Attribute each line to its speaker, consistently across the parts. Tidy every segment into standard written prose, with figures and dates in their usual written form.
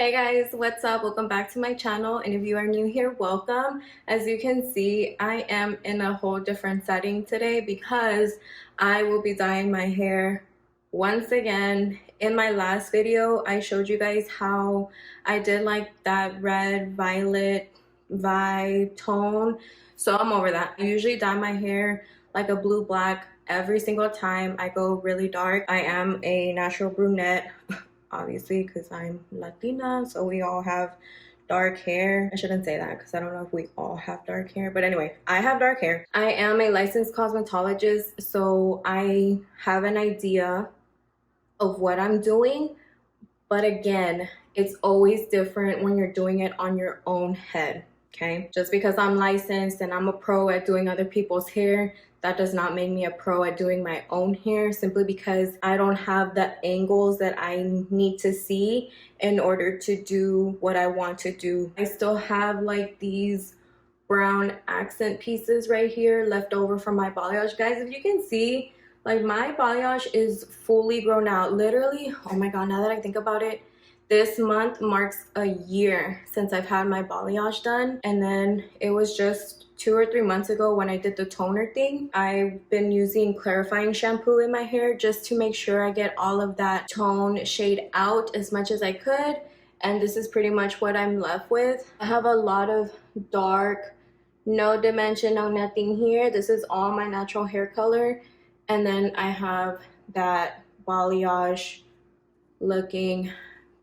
Speaker 1: Hey guys, what's up? Welcome back to my channel, and if you are new here, welcome. As you can see, I am in a whole different setting today because I will be dyeing my hair once again. In my last video, I showed you guys how I did like that red violet vibe tone, so I'm over that. I usually dye my hair like a blue black every single time I go really dark. I am a natural brunette, obviously, because I'm Latina, so we all have dark hair. I shouldn't say that because I don't know if we all have dark hair, but anyway, I have dark hair. I am a licensed cosmetologist, so I have an idea of what I'm doing, but again, it's always different when you're doing it on your own head. Okay, just because I'm licensed and I'm a pro at doing other people's hair, that does not make me a pro at doing my own hair, simply because I don't have the angles that I need to see in order to do what I want to do. I still have like these brown accent pieces right here left over from my balayage. Guys, if you can see, like my balayage is fully grown out. Literally, oh my god, now that I think about it, this month marks a year since I've had my balayage done, and then it was just 2 or 3 months ago when I did the toner thing. I've been using clarifying shampoo in my hair just to make sure I get all of that tone shade out as much as I could, and this is pretty much what I'm left with. I have a lot of dark, no dimension, no nothing here. This is all my natural hair color, and then I have that balayage looking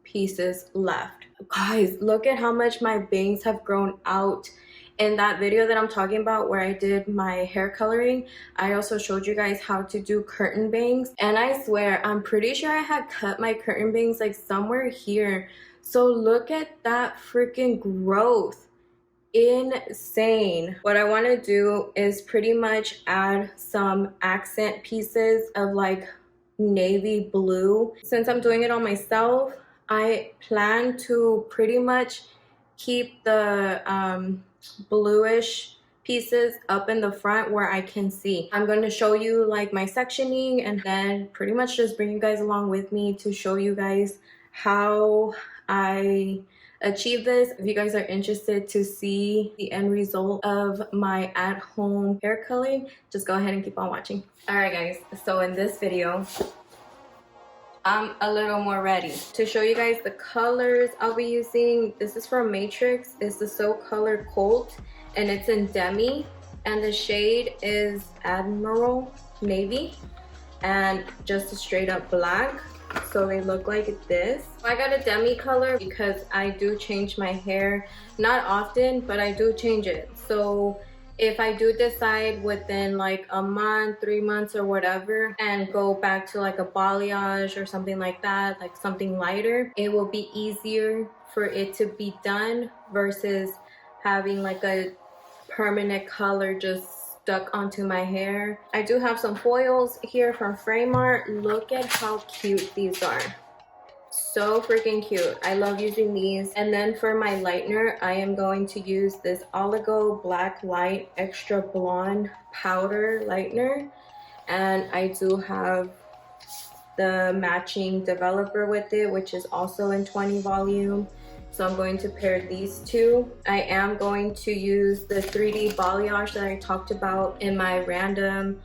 Speaker 1: pieces left. Guys, look at how much my bangs have grown out. In that video that I'm talking about where I did my hair coloring, I also showed you guys how to do curtain bangs, and I swear I'm pretty sure I had cut my curtain bangs like somewhere here. So look at that freaking growth. Insane. What I want to do is pretty much add some accent pieces of like navy blue. Since I'm doing it on myself, I plan to pretty much keep the bluish pieces up in the front where I can see. I'm going to show you like my sectioning, and then pretty much just bring you guys along with me to show you guys how I achieve this. If you guys are interested to see the end result of my at-home hair coloring, just go ahead and keep on watching. All right guys, so in this video I'm a little more ready to show you guys the colors I'll be using. This is from Matrix. It's the So Color Colt, and it's in Demi, and the shade is Admiral Navy, and just a straight up black. So they look like this. I got a demi color because I do change my hair, not often, but I do change it. So if I do decide within like a month, 3 months or whatever, and go back to like a balayage or something like that, like something lighter, it will be easier for it to be done versus having like a permanent color just stuck onto my hair. I do have some foils here from Frameart. Look at how cute these are. So freaking cute. I love using these. And then for my lightener, I am going to use this Oligo Black Light Extra Blonde Powder Lightener, and I do have the matching developer with it, which is also in 20 volume. So I'm going to pair these two. I am going to use the 3D balayage that I talked about in my random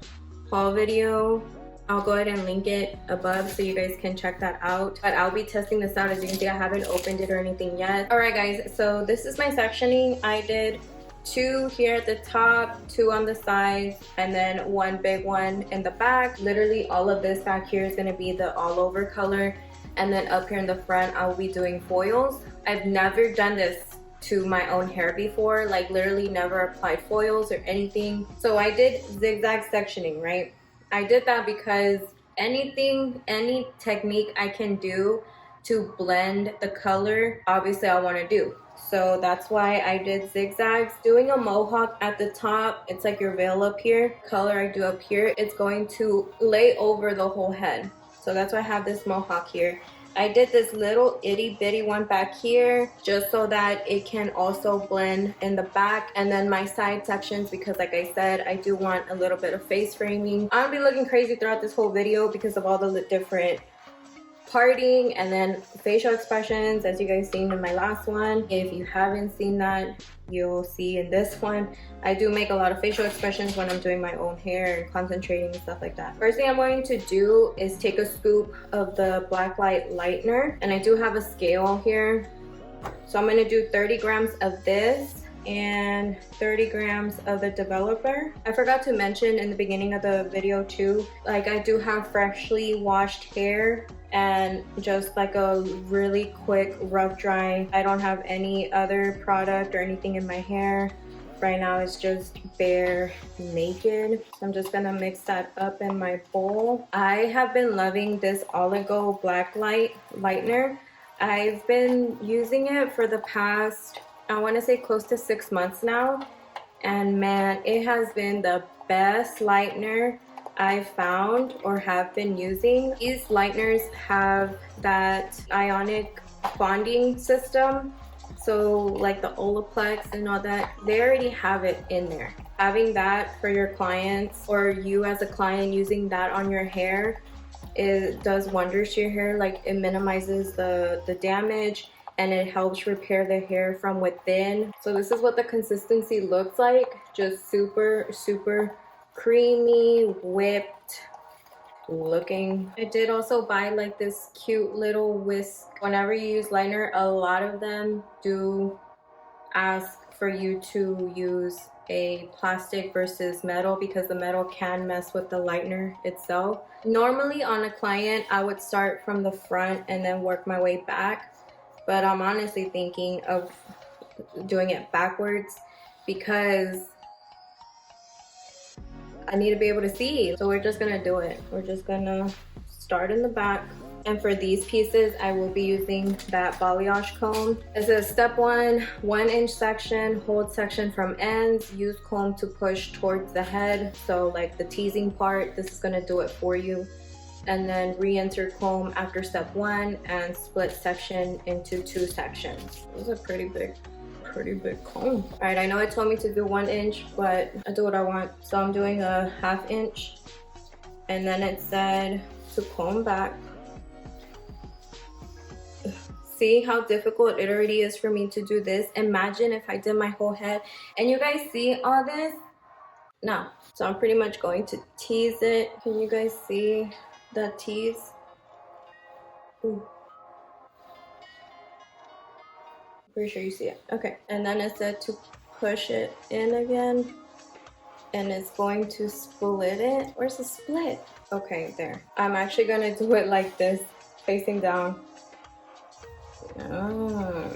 Speaker 1: haul video. I'll go ahead and link it above so you guys can check that out. But I'll be testing this out. As you can see, I haven't opened it or anything yet. All right guys, so this is my sectioning. I did 2 here at the top, 2 on the sides, and then 1 big one in the back. Literally all of this back here is going to be the all over color, and then up here in the front I'll be doing foils. I've never done this to my own hair before, like literally never applied foils or anything. So I did zigzag sectioning, right? I did that because any technique I can do to blend the color, obviously I want to do. So that's why I did zigzags. Doing a mohawk at the top, it's like your veil up here. Color I do up here, it's going to lay over the whole head. So that's why I have this mohawk here. I did this little itty bitty one back here just so that it can also blend in the back, and then my side sections, because like I said, I do want a little bit of face framing. I'm gonna be looking crazy throughout this whole video because of all the different parting, and then facial expressions, as you guys seen in my last one. If you haven't seen that, you'll see in this one. I do make a lot of facial expressions when I'm doing my own hair and concentrating and stuff like that. First thing I'm going to do is take a scoop of the Blacklight Lightener, and I do have a scale here. So I'm gonna do 30 grams of this and 30 grams of the developer. I forgot to mention in the beginning of the video too, like I do have freshly washed hair and just like a really quick rough dry. I don't have any other product or anything in my hair. Right now it's just bare naked. So I'm just gonna mix that up in my bowl. I have been loving this Oligo Blacklight Lightener. I've been using it for the past, I want to say close to 6 months now, and man, it has been the best lightener I've found or have been using. These lighteners have that ionic bonding system, so like the Olaplex and all that, they already have it in there. Having that for your clients or you as a client using that on your hair, it does wonders to your hair. Like it minimizes the damage and it helps repair the hair from within. So this is what the consistency looks like. Just super, super creamy, whipped looking. I did also buy like this cute little whisk. Whenever you use lightener, a lot of them do ask for you to use a plastic versus metal because the metal can mess with the lightener itself. Normally on a client, I would start from the front and then work my way back. But I'm honestly thinking of doing it backwards because I need to be able to see. So we're just gonna do it. We're just gonna start in the back. And for these pieces, I will be using that balayage comb. It says step 1, 1-inch section, hold section from ends, use comb to push towards the head. So like the teasing part, this is gonna do it for you. And then re-enter comb after step 1 and split section into 2 sections. This is a pretty big comb. All right, I know it told me to do 1 inch, but I do what I want. So I'm doing a 1/2 inch. And then it said to comb back. See how difficult it already is for me to do this? Imagine if I did my whole head. And you guys see all this? No. So I'm pretty much going to tease it. Can you guys see that tease? Ooh. Pretty sure you see it. Okay. And then it said to push it in again. And it's going to split it. Where's the split? Okay, there. I'm actually gonna do it like this, facing down. Oh.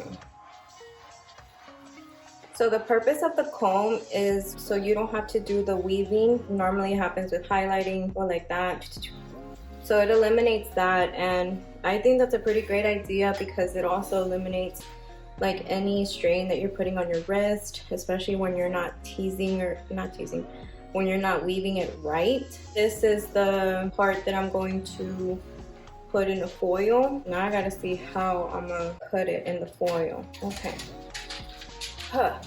Speaker 1: So the purpose of the comb is so you don't have to do the weaving. Normally it happens with highlighting or like that. So it eliminates that, and I think that's a pretty great idea because it also eliminates like any strain that you're putting on your wrist, especially when you're not teasing or when you're not weaving it right. This is the part that I'm going to put in the foil. Now I gotta see how I'm gonna put it in the foil. Okay. Huh.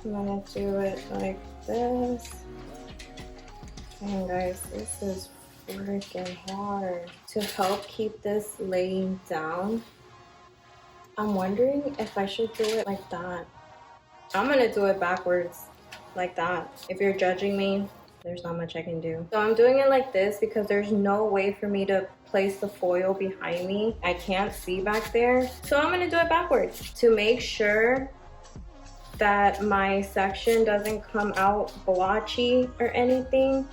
Speaker 1: I'm gonna do it like this. And guys, this is freaking hard. To help keep this laying down, I'm wondering if I should do it like that. I'm gonna do it backwards, like that. If you're judging me, there's not much I can do. So I'm doing it like this because there's no way for me to place the foil behind me. I can't see back there. So I'm gonna do it backwards to make sure that my section doesn't come out blotchy or anything.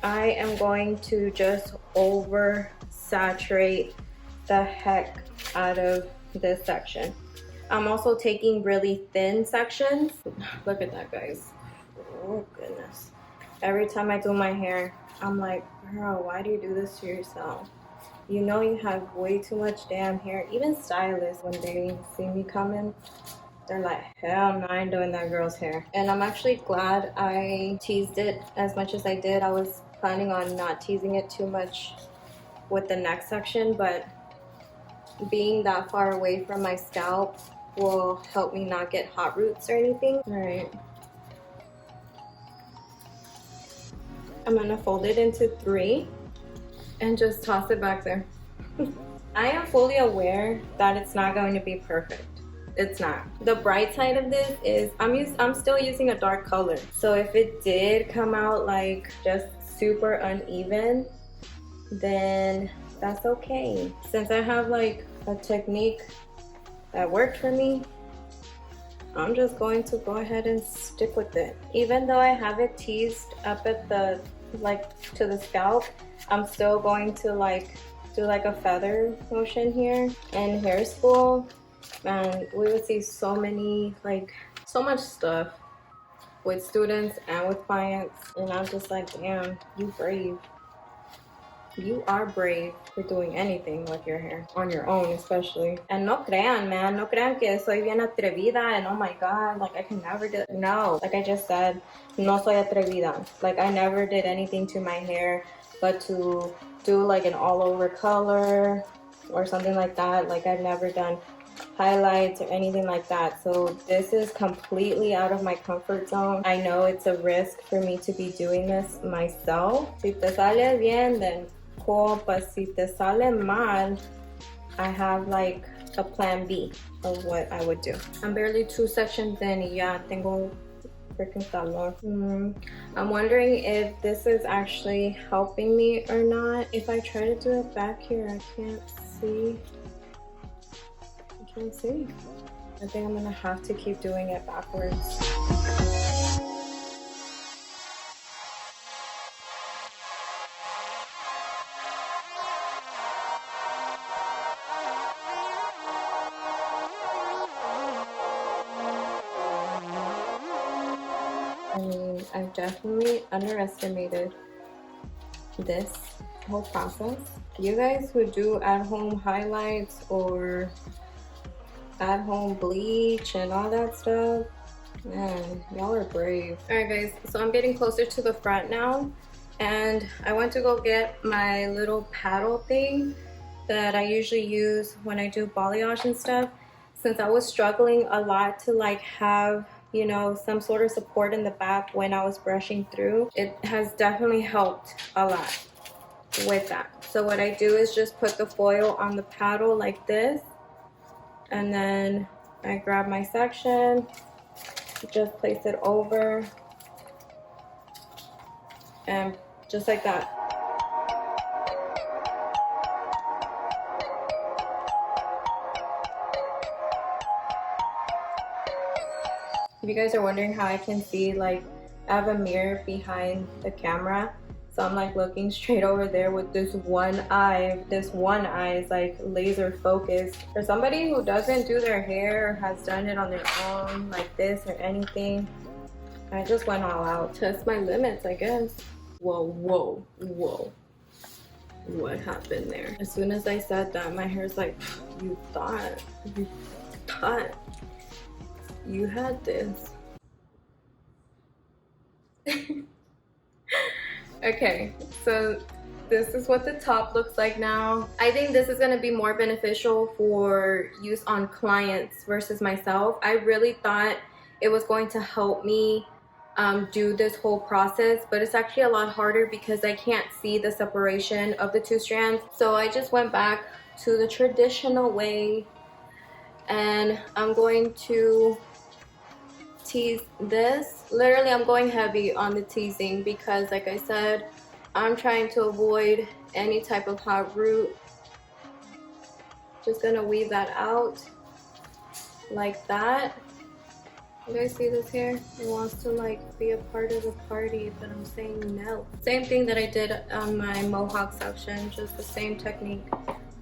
Speaker 1: I am going to just over saturate the heck out of this section. I'm also taking really thin sections. Look at that, guys. Oh goodness. Every time I do my hair, I'm like, girl, why do you do this to yourself? You know you have way too much damn hair. Even stylists, when they see me coming, they're like, hell no, I ain't doing that girl's hair. And I'm actually glad I teased it as much as I did. I was planning on not teasing it too much with the neck section, but being that far away from my scalp will help me not get hot roots or anything. All right. I'm gonna fold it into 3. and just toss it back there. I am fully aware that it's not going to be perfect. It's not. The bright side of this is I'm still using a dark color. So if it did come out like just super uneven, then that's okay. Since I have like a technique that worked for me, I'm just going to go ahead and stick with it. Even though I have it teased up at the, like, to the scalp, I'm still going to like do like a feather motion here. In hair school, and we would see so much stuff with students and with clients, and I'm just like, damn, you brave. You are brave for doing anything with your hair, on your own especially. And no crean, man, no crean que soy bien atrevida and oh my god, like I can never do it. No, like I just said, no soy atrevida. Like I never did anything to my hair but to do like an all over color or something like that. Like I've never done highlights or anything like that. So this is completely out of my comfort zone. I know it's a risk for me to be doing this myself. Si te sale bien, then cool, but si te sale mal, I have like a plan B of what I would do. I'm barely 2 sections in, ya tengo freaking calor. I'm wondering if this is actually helping me or not. If I try to do it back here, I can't see. I think I'm gonna have to keep doing it backwards. I mean, I definitely underestimated this whole process. You guys who do at-home highlights or at-home bleach and all that stuff, man, y'all are brave. All right guys, so I'm getting closer to the front now, and I went to go get my little paddle thing that I usually use when I do balayage and stuff, since I was struggling a lot to like have, you know, some sort of support in the back when I was brushing through. It has definitely helped a lot with that. So what I do is just put the foil on the paddle like this, and then I grab my section, just place it over, and just like that. If you guys are wondering how I can see, like, I have a mirror behind the camera. So I'm like looking straight over there with this one eye. This one eye is like laser focused. For somebody who doesn't do their hair or has done it on their own like this or anything, I just went all out. Test my limits, I guess. Whoa, whoa, whoa. What happened there? As soon as I said that, my hair's like, you thought you had this. Okay, so this is what the top looks like now. I think this is going to be more beneficial for use on clients versus myself. I really thought it was going to help me do this whole process, but it's actually a lot harder because I can't see the separation of the 2 strands. So I just went back to the traditional way, and I'm going to tease this. Literally, I'm going heavy on the teasing because, like I said, I'm trying to avoid any type of hot root. Just gonna weave that out like that. You guys see this hair? It wants to like be a part of the party, but I'm saying no. Same thing that I did on my mohawk section, just the same technique,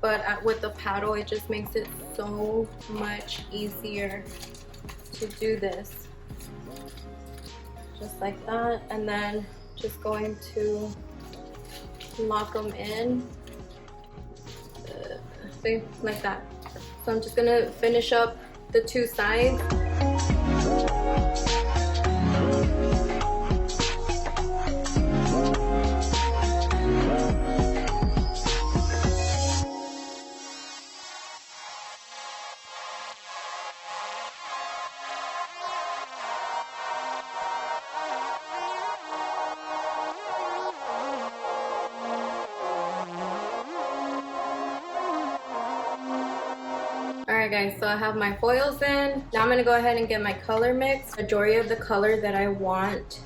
Speaker 1: but with the paddle, it just makes it so much easier to do this. Just like that, and then just going to lock them in like that. So I'm just gonna finish up the 2 sides. Alright guys, so I have my foils in. Now I'm gonna go ahead and get my color mix. Majority of the color that I want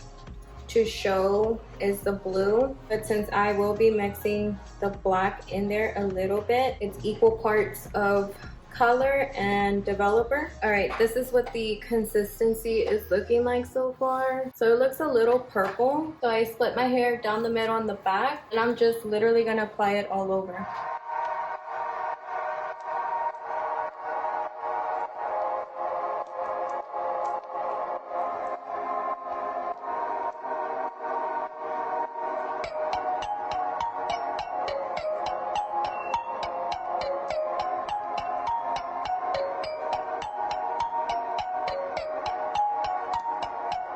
Speaker 1: to show is the blue, but since I will be mixing the black in there a little bit, it's equal parts of color and developer. All right, this is what the consistency is looking like so far. So it looks a little purple. So I split my hair down the middle on the back, and I'm just literally gonna apply it all over.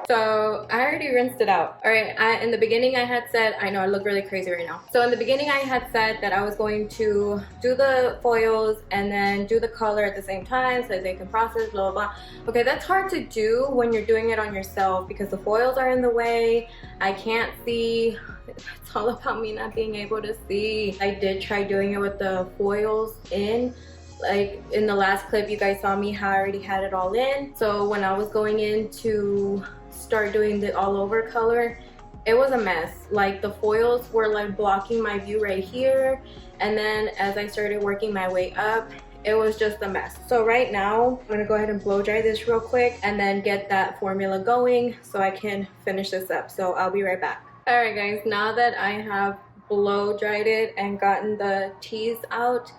Speaker 1: So I already rinsed it out. All right, in the beginning I had said, I know I look really crazy right now. So in the beginning I had said that I was going to do the foils and then do the color at the same time so they can process, blah, blah, blah. Okay, that's hard to do when you're doing it on yourself because the foils are in the way. I can't see. It's all about me not being able to see. I did try doing it with the foils in. Like in the last clip you guys saw me how I already had it all in. So when I was going in to start doing the all over color, it was a mess. Like the foils were like blocking my view right here, and then as I started working my way up, it was just a mess. So right now I'm gonna go ahead and blow dry this real quick and then get that formula going so I can finish this up. So I'll be right back. All right guys, now that I have blow dried it and gotten the teas out,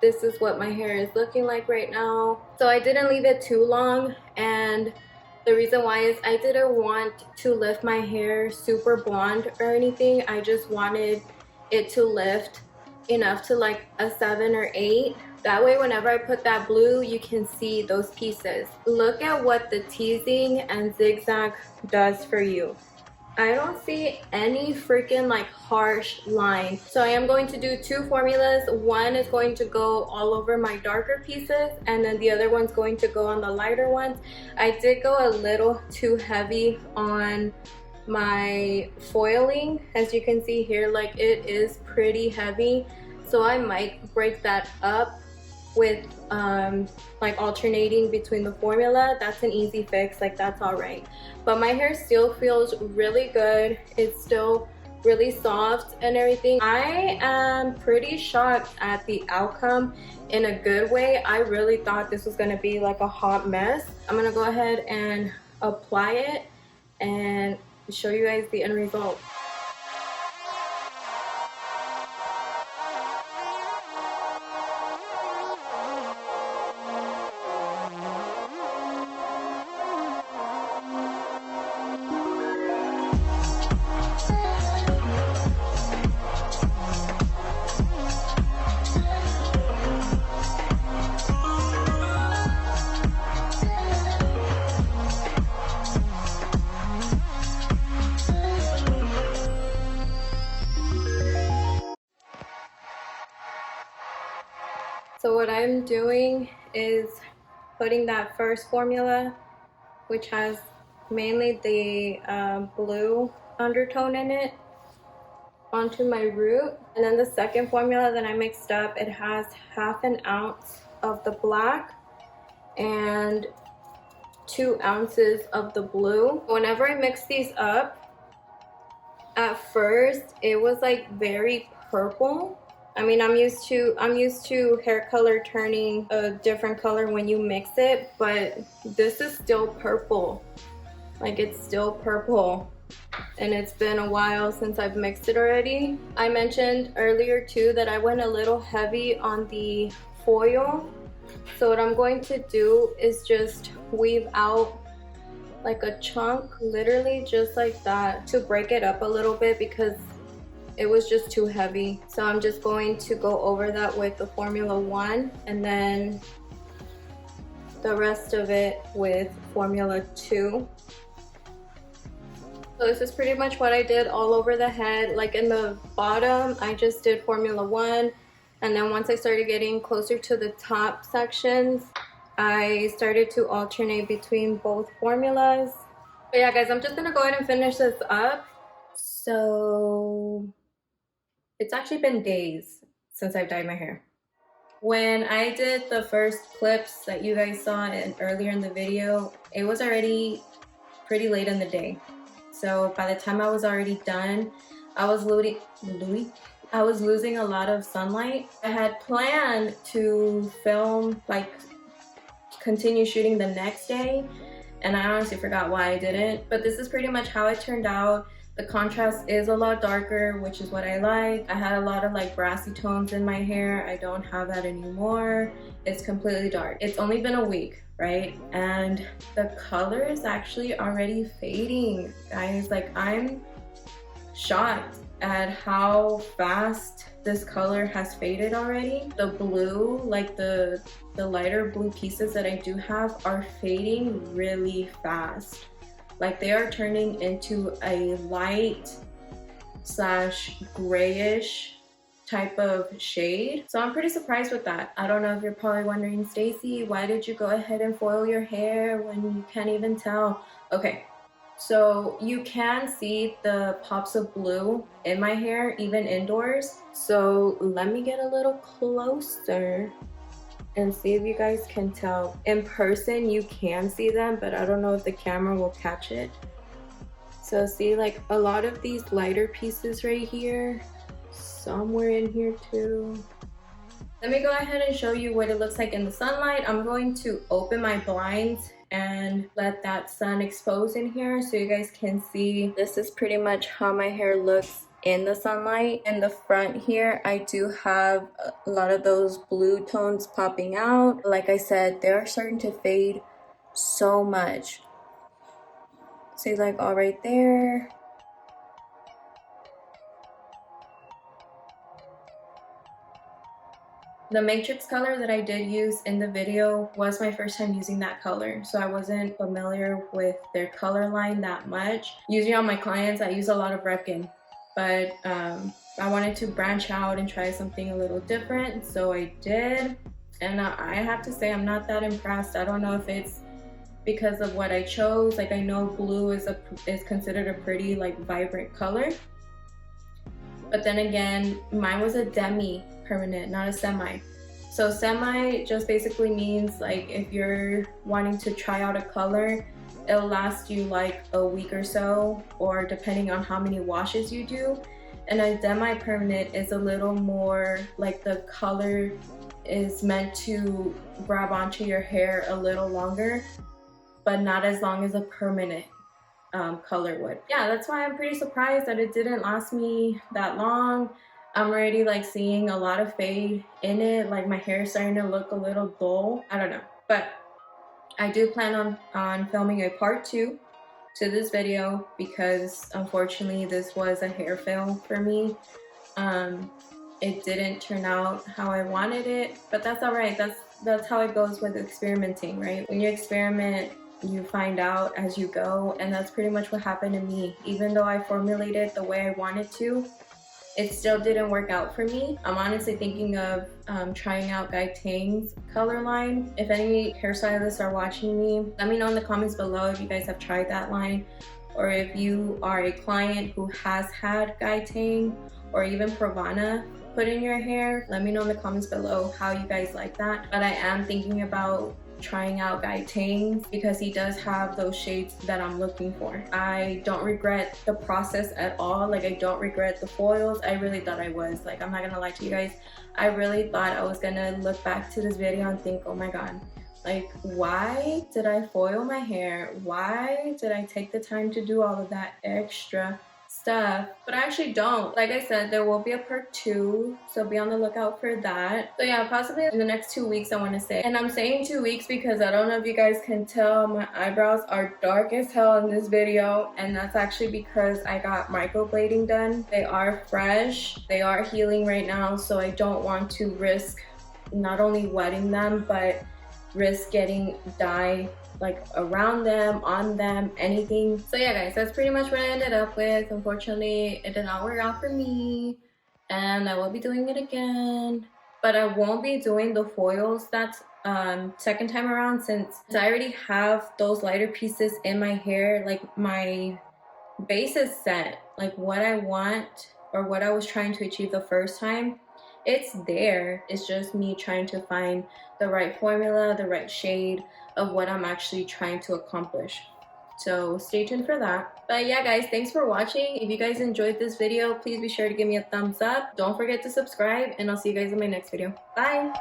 Speaker 1: this is what my hair is looking like right now. So I didn't leave it too long, and the reason why is I didn't want to lift my hair super blonde or anything. I just wanted it to lift enough to like a 7 or 8. That way whenever I put that blue, you can see those pieces. Look at what the teasing and zigzag does for you. I don't see any freaking like harsh line. So I am going to do 2 formulas. One is going to go all over my darker pieces, and then the other one's going to go on the lighter ones. I did go a little too heavy on my foiling. As you can see here, like it is pretty heavy. So I might break that up with like alternating between the formula. That's an easy fix, like that's all right. But my hair still feels really good. It's still really soft and everything. I am pretty shocked at the outcome in a good way. I really thought this was gonna be like a hot mess. I'm gonna go ahead and apply it and show you guys the end result. So what I'm doing is putting that first formula, which has mainly the blue undertone in it, onto my root. And then the second formula that I mixed up, it has 1/2 ounce of the black and 2 ounces of the blue. Whenever I mix these up, at first it was like very purple. I mean, I'm used to hair color turning a different color when you mix it, but this is still purple. Like it's still purple, and it's been a while since I've mixed it already. I mentioned earlier too that I went a little heavy on the foil. So what I'm going to do is just weave out like a chunk, literally just like that, to break it up a little bit because it was just too heavy. So I'm just going to go over that with the Formula 1 and then the rest of it with Formula 2. So this is pretty much what I did all over the head. Like in the bottom, I just did Formula 1, and then once I started getting closer to the top sections, I started to alternate between both formulas. But yeah guys, I'm just gonna go ahead and finish this up. So it's actually been days since I've dyed my hair. When I did the first clips that you guys saw earlier in the video, it was already pretty late in the day. So by the time I was already done, I was losing a lot of sunlight. I had planned to film, like continue shooting the next day, and I honestly forgot why I didn't. But this is pretty much how it turned out. The contrast is a lot darker, which is what I like. I had a lot of like brassy tones in my hair. I don't have that anymore. It's completely dark. It's only been a week, right? And the color is actually already fading, guys. Like, I'm shocked at how fast this color has faded already. The blue, like the lighter blue pieces that I do have, are fading really fast. Like, they are turning into a light slash grayish type of shade. So I'm pretty surprised with that. I don't know if you're probably wondering, Stacey, why did you go ahead and foil your hair when you can't even tell? Okay, so you can see the pops of blue in my hair, even indoors. So let me get a little closer and see if you guys can tell. In person, you can see them, but I don't know if the camera will catch it. So see, like, a lot of these lighter pieces right here, somewhere in here too. Let me go ahead and show you what it looks like in the sunlight. I'm going to open my blinds and let that sun expose in here so you guys can see. This is pretty much how my hair looks in the sunlight. In the front here, I do have a lot of those blue tones popping out. Like I said, they're starting to fade so much. See, like, all right there. The matrix color that I did use in the video was my first time using that color, so I wasn't familiar with their color line that much. Usually on my clients, I use a lot of Reckon, but I wanted to branch out and try something a little different, so I did. And I have to say, I'm not that impressed. I don't know if it's because of what I chose. Like, I know blue is considered a pretty, like, vibrant color, but then again, mine was a demi permanent, not a semi. So semi just basically means, like, if you're wanting to try out a color, it'll last you like a week or so, or depending on how many washes you do. And a demi permanent is a little more like the color is meant to grab onto your hair a little longer, but not as long as a permanent color would. Yeah, that's why I'm pretty surprised that it didn't last me that long. I'm already like seeing a lot of fade in it. Like, my hair is starting to look a little dull. I don't know, but I do plan on filming a part 2 to this video because unfortunately this was a hair fail for me. It didn't turn out how I wanted it, but that's all right. That's how it goes with experimenting, right? When you experiment, you find out as you go, and that's pretty much what happened to me. Even though I formulated the way I wanted to, it still didn't work out for me. I'm honestly thinking of trying out Guy Tang's color line. If any hairstylists are watching me, let me know in the comments below if you guys have tried that line, or if you are a client who has had Guy Tang or even Pravana put in your hair. Let me know in the comments below how you guys like that. But I am thinking about trying out Guy Tang's because he does have those shades that I'm looking for. I don't regret the process at all. Like, I don't regret the foils. I really thought I was. Like, I'm not gonna lie to you guys. I really thought I was gonna look back to this video and think, oh my god, like, why did I foil my hair? Why did I take the time to do all of that extra stuff? But I actually don't. Like I said, there will be a part 2, so be on the lookout for that. So yeah, possibly in the next 2 weeks, I want to say. And I'm saying 2 weeks because I don't know if you guys can tell, my eyebrows are dark as hell in this video, and that's actually because I got microblading done. They are fresh, they are healing right now, so I don't want to risk not only wetting them, but risk getting dye like around them, on them, anything. So yeah guys, that's pretty much what I ended up with. Unfortunately, it did not work out for me, and I will be doing it again, but I won't be doing the foils that's second time around, since I already have those lighter pieces in my hair. Like, my base is set, like what I want or what I was trying to achieve the first time it's there. It's just me trying to find the right formula, the right shade of what I'm actually trying to accomplish. So stay tuned for that. But yeah, guys, thanks for watching. If you guys enjoyed this video, please be sure to give me a thumbs up. Don't forget to subscribe, and I'll see you guys in my next video. Bye.